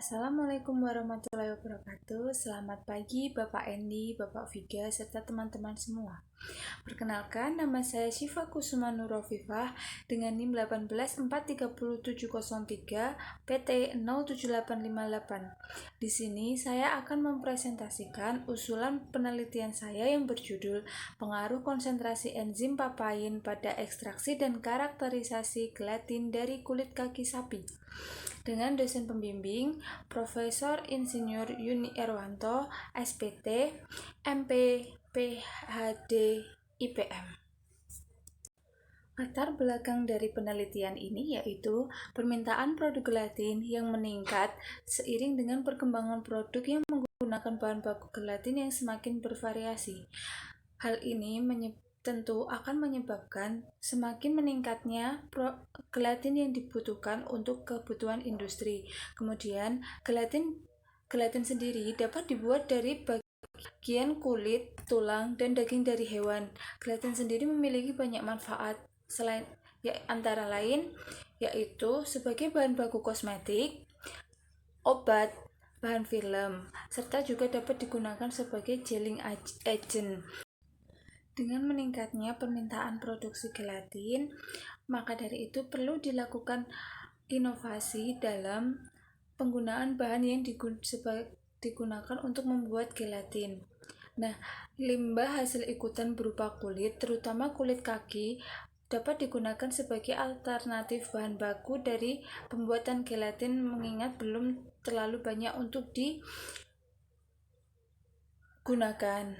Assalamualaikum warahmatullahi wabarakatuh. Selamat pagi Bapak Endi, Bapak Viga, serta teman-teman semua. Perkenalkan, nama saya Syifa Kusuma Nurofifah dengan NIM 1843703 PT 07858. Di sini saya akan mempresentasikan usulan penelitian saya yang berjudul Pengaruh konsentrasi enzim papain pada ekstraksi dan karakterisasi gelatin dari kulit kaki sapi, dengan dosen pembimbing Profesor Insinyur Yuni Erwanto, SPT, MP, PhD, IPM. Latar belakang dari penelitian ini yaitu permintaan produk gelatin yang meningkat seiring dengan perkembangan produk yang menggunakan bahan baku gelatin yang semakin bervariasi. Hal ini tentu akan menyebabkan semakin meningkatnya gelatin yang dibutuhkan untuk kebutuhan industri. Kemudian, gelatin sendiri dapat dibuat dari bagian kulit, tulang, dan daging dari hewan. Gelatin sendiri memiliki banyak manfaat selain antara lain yaitu sebagai bahan baku kosmetik, obat, bahan film, serta juga dapat digunakan sebagai gelling agent. Dengan meningkatnya permintaan produksi gelatin, maka dari itu perlu dilakukan inovasi dalam penggunaan bahan yang digunakan untuk membuat gelatin. Nah, limbah hasil ikutan berupa kulit, terutama kulit kaki, dapat digunakan sebagai alternatif bahan baku dari pembuatan gelatin, mengingat belum terlalu banyak untuk digunakan.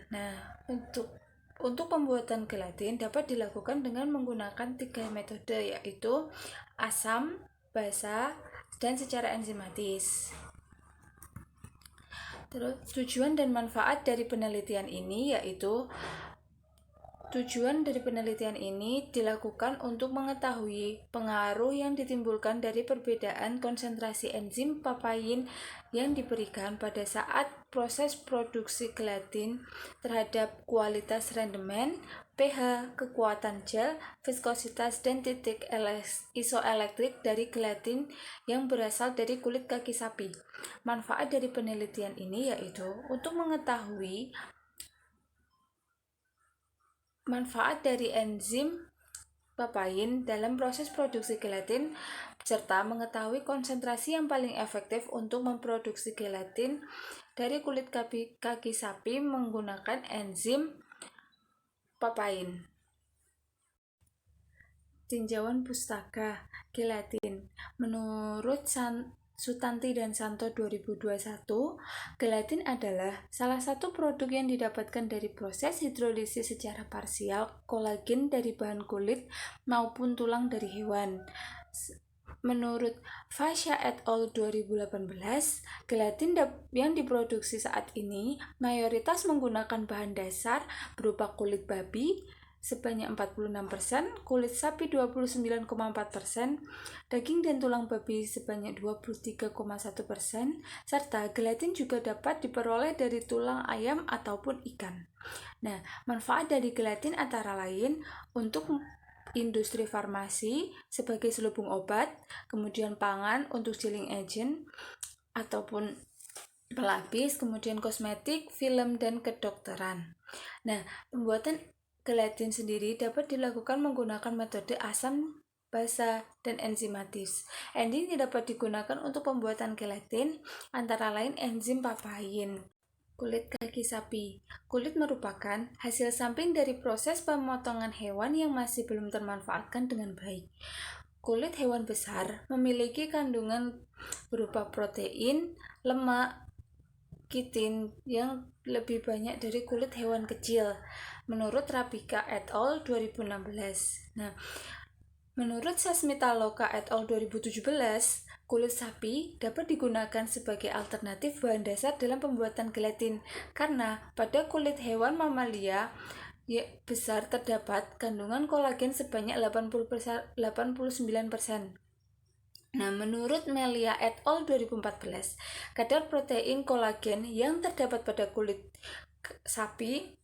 Nah, untuk pembuatan gelatin dapat dilakukan dengan menggunakan 3 metode, yaitu asam, basa, dan secara enzimatis. Terus, tujuan dan manfaat dari penelitian ini yaitu dilakukan untuk mengetahui pengaruh yang ditimbulkan dari perbedaan konsentrasi enzim papain yang diberikan pada saat proses produksi gelatin terhadap kualitas rendemen, pH, kekuatan gel, viskositas, dan titik isoelektrik dari gelatin yang berasal dari kulit kaki sapi. Manfaat dari penelitian ini yaitu untuk mengetahui manfaat dari enzim papain dalam proses produksi gelatin, serta mengetahui konsentrasi yang paling efektif untuk memproduksi gelatin dari kulit kaki sapi menggunakan enzim papain. Tinjauan pustaka gelatin. Menurut Sutanti dan Santo 2021, gelatin adalah salah satu produk yang didapatkan dari proses hidrolisis secara parsial kolagen dari bahan kulit maupun tulang dari hewan. Menurut Fascia et al. 2018, gelatin yang diproduksi saat ini mayoritas menggunakan bahan dasar berupa kulit babi sebanyak 46%, kulit sapi 29,4%, daging dan tulang babi sebanyak 23,1%, serta gelatin juga dapat diperoleh dari tulang ayam ataupun ikan. Nah, manfaat dari gelatin antara lain untuk industri farmasi sebagai selubung obat, kemudian pangan untuk gelling agent ataupun pelapis, kemudian kosmetik, film, dan kedokteran. Nah, pembuatan gelatin sendiri dapat dilakukan menggunakan metode asam, basa, dan enzimatis. Enzim dapat digunakan untuk pembuatan gelatin, antara lain enzim papain. Kulit kaki sapi. Kulit merupakan hasil samping dari proses pemotongan hewan yang masih belum termanfaatkan dengan baik. Kulit hewan besar memiliki kandungan berupa protein, lemak, kitin yang lebih banyak dari kulit hewan kecil, menurut Rapika et al. 2016. Nah, menurut Sasmita Loka et al. 2017, kulit sapi dapat digunakan sebagai alternatif bahan dasar dalam pembuatan gelatin karena pada kulit hewan mamalia besar terdapat kandungan kolagen sebanyak 89%. Nah, menurut Melia et al. 2014, kadar protein kolagen yang terdapat pada kulit sapi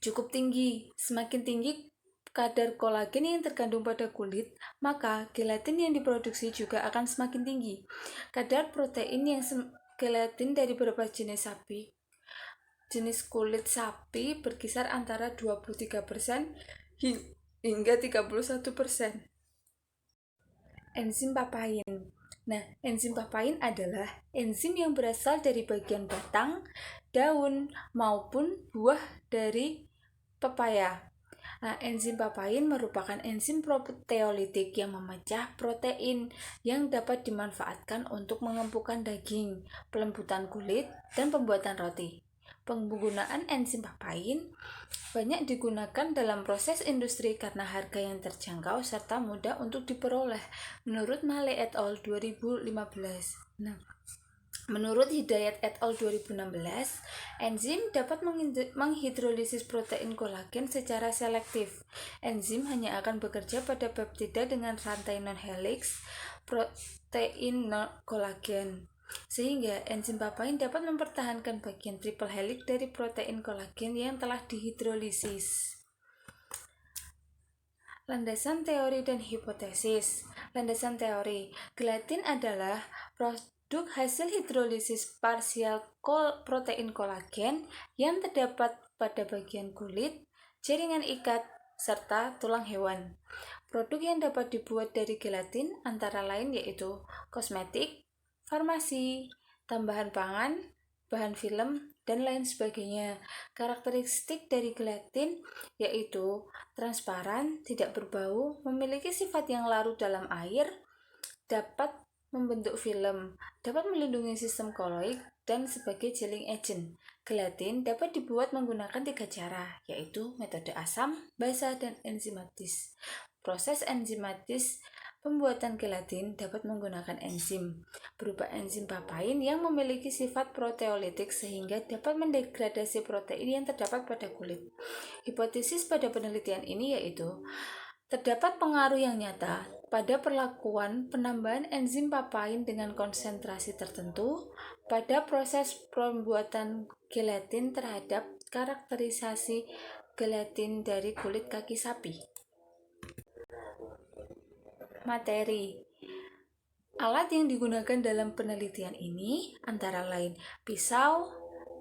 cukup tinggi. Semakin tinggi kadar kolagen yang terkandung pada kulit, maka gelatin yang diproduksi juga akan semakin tinggi. Kadar protein yang gelatin dari beberapa jenis kulit sapi berkisar antara 23% hingga 31%. Enzim papain. Nah, enzim papain adalah enzim yang berasal dari bagian batang, daun, maupun buah dari pepaya. Nah, enzim papain merupakan enzim proteolitik yang memecah protein yang dapat dimanfaatkan untuk mengempukkan daging, pelembutan kulit, dan pembuatan roti. Penggunaan enzim papain banyak digunakan dalam proses industri karena harga yang terjangkau serta mudah untuk diperoleh, menurut Male et al. 2015. Nah, menurut Hidayat et al. 2016, enzim dapat menghidrolisis protein kolagen secara selektif. Enzim hanya akan bekerja pada peptida dengan rantai non-helix protein kolagen, sehingga enzim papain dapat mempertahankan bagian triple helix dari protein kolagen yang telah dihidrolisis. Landasan teori dan hipotesis. Landasan teori, gelatin adalah produk hasil hidrolisis parsial protein kolagen yang terdapat pada bagian kulit, jaringan ikat, serta tulang hewan. Produk yang dapat dibuat dari gelatin antara lain yaitu kosmetik, farmasi, tambahan pangan, bahan film, dan lain sebagainya. Karakteristik dari gelatin yaitu transparan, tidak berbau, memiliki sifat yang larut dalam air, dapat membentuk film, dapat melindungi sistem koloid, dan sebagai gelling agent. Gelatin dapat dibuat menggunakan 3 cara, yaitu metode asam, basa, dan enzimatis. Proses enzimatis pembuatan gelatin dapat menggunakan enzim berupa enzim papain yang memiliki sifat proteolitik sehingga dapat mendegradasi protein yang terdapat pada kulit. Hipotesis pada penelitian ini yaitu terdapat pengaruh yang nyata pada perlakuan penambahan enzim papain dengan konsentrasi tertentu pada proses pembuatan gelatin terhadap karakterisasi gelatin dari kulit kaki sapi. Materi. Alat yang digunakan dalam penelitian ini antara lain pisau,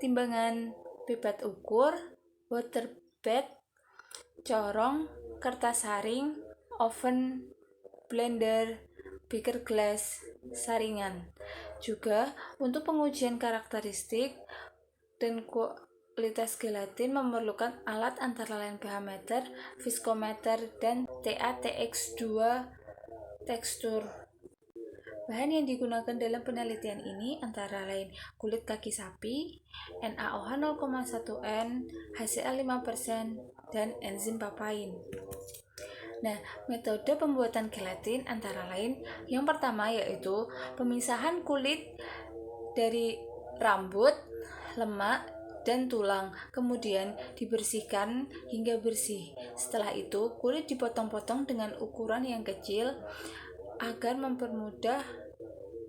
timbangan, pipet ukur, water bed, corong, kertas saring, oven, blender, beaker glass, saringan. Juga untuk pengujian karakteristik dan kualitas gelatin memerlukan alat antara lain pH meter, viskometer, dan TATX2 tekstur. Bahan yang digunakan dalam penelitian ini antara lain kulit kaki sapi, NaOH 0,1 N, HCl 5%, dan enzim papain. Nah, metode pembuatan gelatin antara lain yang pertama yaitu pemisahan kulit dari rambut, lemak, dan tulang, kemudian dibersihkan hingga bersih. Setelah itu, kulit dipotong-potong dengan ukuran yang kecil agar mempermudah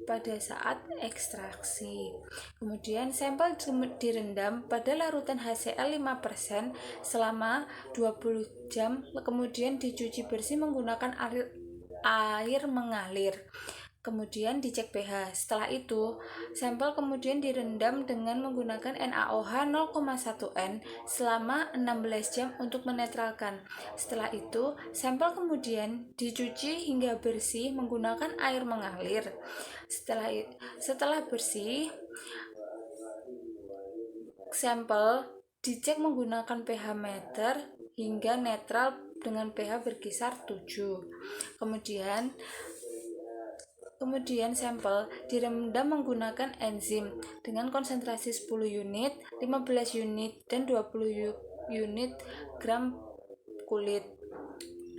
pada saat ekstraksi. Kemudian sampel direndam pada larutan HCl 5% selama 20 jam, kemudian dicuci bersih menggunakan air mengalir. Kemudian dicek pH. Setelah itu, sampel kemudian direndam dengan menggunakan NaOH 0,1 N selama 16 jam untuk menetralkan. Setelah itu, sampel kemudian dicuci hingga bersih menggunakan air mengalir. Setelah bersih, sampel dicek menggunakan pH meter hingga netral dengan pH berkisar 7. Kemudian sampel direndam menggunakan enzim dengan konsentrasi 10 unit, 15 unit, dan 20 unit gram kulit.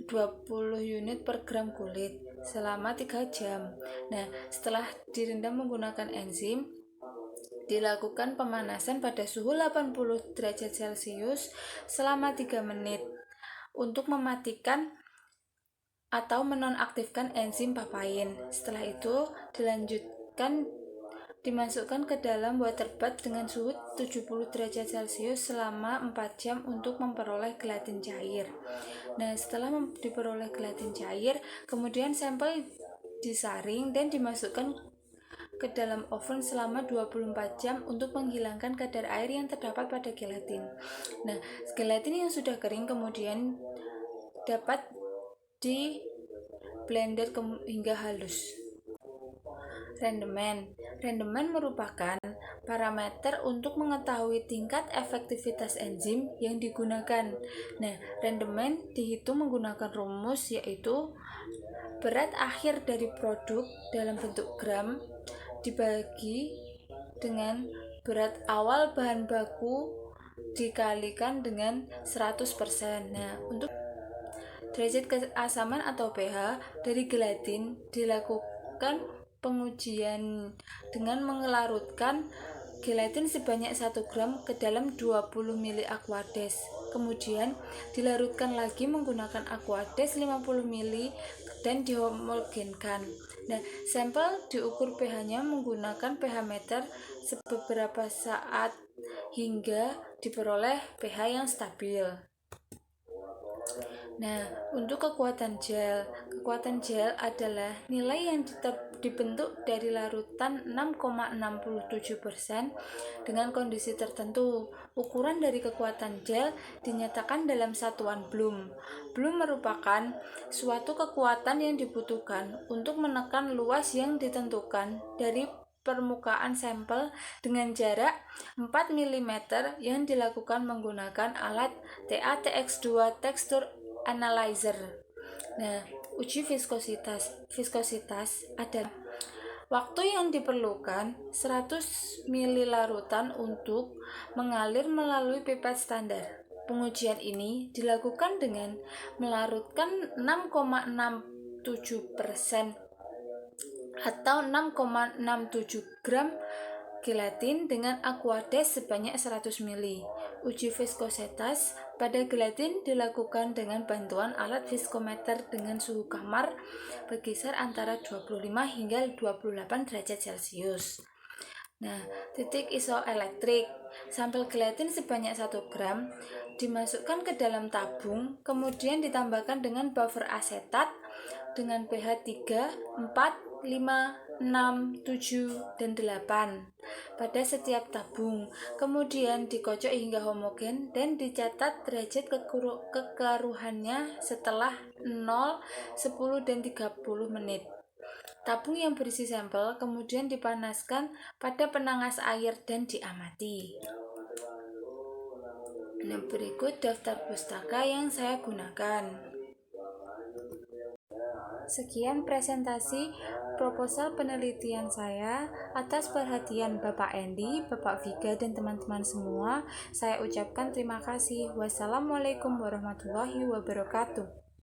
20 unit per gram kulit selama 3 jam. Nah, setelah direndam menggunakan enzim, dilakukan pemanasan pada suhu 80 derajat Celcius selama 3 menit untuk mematikan atau menonaktifkan enzim papain. Setelah itu dilanjutkan dimasukkan ke dalam water bath dengan suhu 70 derajat Celcius selama 4 jam untuk memperoleh gelatin cair. Nah, setelah diperoleh gelatin cair, kemudian sampel disaring dan dimasukkan ke dalam oven selama 24 jam untuk menghilangkan kadar air yang terdapat pada gelatin. Nah, gelatin yang sudah kering kemudian dapat di blender hingga halus. Rendemen merupakan parameter untuk mengetahui tingkat efektivitas enzim yang digunakan. Nah, rendemen dihitung menggunakan rumus yaitu berat akhir dari produk dalam bentuk gram dibagi dengan berat awal bahan baku dikalikan dengan 100%. Nah, untuk derajat keasaman atau pH dari gelatin dilakukan pengujian dengan mengelarutkan gelatin sebanyak 1 gram ke dalam 20 ml aquades. Kemudian dilarutkan lagi menggunakan aquades 50 ml dan dihomogenkan. Nah, sampel diukur pH-nya menggunakan pH meter beberapa saat hingga diperoleh pH yang stabil. Nah, untuk kekuatan gel adalah nilai yang dibentuk dari larutan 6,67% dengan kondisi tertentu. Ukuran dari kekuatan gel dinyatakan dalam satuan Bloom. Bloom merupakan suatu kekuatan yang dibutuhkan untuk menekan luas yang ditentukan dari permukaan sampel dengan jarak 4 mm yang dilakukan menggunakan alat TATX2 Texture Analyzer. Nah, uji viskositas adalah waktu yang diperlukan 100 ml larutan untuk mengalir melalui pipet standar. Pengujian ini dilakukan dengan melarutkan 6,67% atau 6,67 gram gelatin dengan aquades sebanyak 100 ml. Uji viskositas pada gelatin dilakukan dengan bantuan alat viskometer dengan suhu kamar berkisar antara 25 hingga 28 derajat Celcius. Nah, titik isoelektrik. Sampel gelatin sebanyak 1 gram dimasukkan ke dalam tabung, kemudian ditambahkan dengan buffer asetat dengan pH 3, 4, 5, 6, 7, dan 8 pada setiap tabung. Kemudian dikocok hingga homogen dan dicatat derajat kekeruhannya setelah 0, 10, dan 30 menit. Tabung yang berisi sampel kemudian dipanaskan pada penangas air dan diamati. Nah, berikut daftar pustaka yang saya gunakan. Sekian presentasi proposal penelitian saya. Atas perhatian Bapak Endi, Bapak Viga, dan teman-teman semua, saya ucapkan terima kasih. Wassalamualaikum warahmatullahi wabarakatuh.